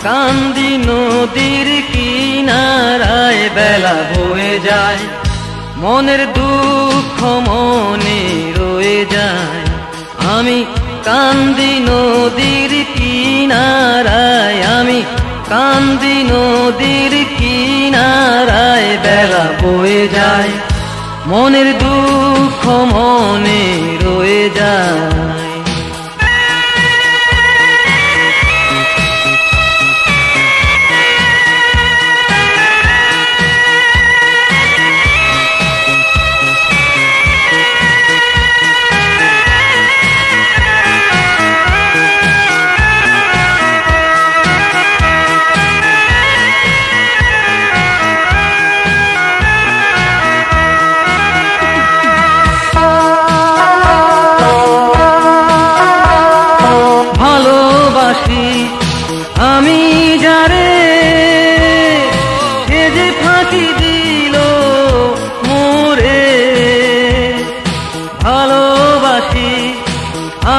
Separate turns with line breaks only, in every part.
কান্দি নদীর কিনারায় বেলা বয়ে যায়, মনের দুঃখ মনে রয়ে যায়। আমি কান্দি নদীর কিনারায়, আমি কান্দি নদীর কিনারায় বেলা বয়ে যায়, মনের দুঃখ মনে রয়ে যায়। আমি যারে সে যে ফাঁকি দিল মোরে, ভালোবাসি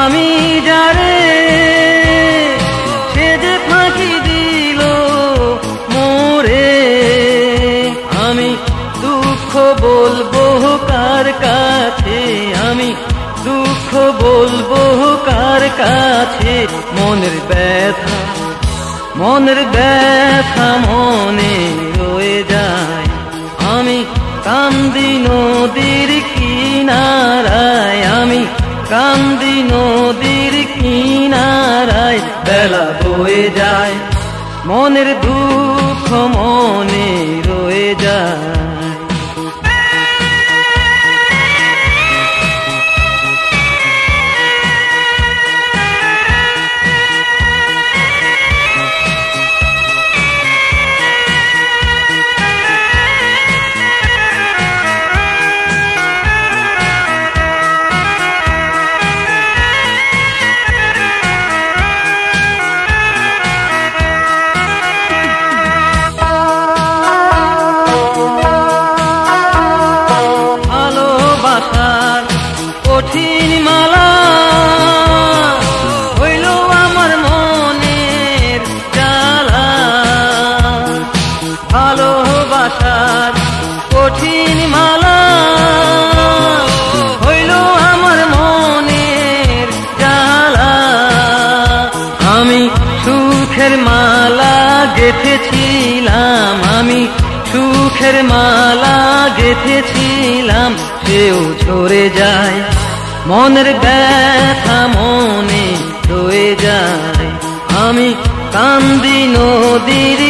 আমি যারে সে যে ফাঁকি দিল মোরে। আমি দুঃখ বলবো কার কাছে, আমি দুঃখ বলবো কার কাছে, মনের ব্যথা মনের ব্যথা মনে রয়ে যায়। আমি কান্দি নদীর কিনারায়, আমি কান্দি নদীর কিনারায় বেলা বয়ে যায়, মনের দুঃখ মনে রয়ে যায়। কঠিন মালা হইল আমার মনের জ্বালা, ভালোবাসার কঠিন মালা হইল আমার মনের জ্বালা। আমি সুখের মালা গেঁথেছিলাম, আমি সুখের মালা গেঁথেছিলাম, সেও ঝরে যায়, মনের ব্যথা মনে রয়ে যায়। আমি কান্দি নদীর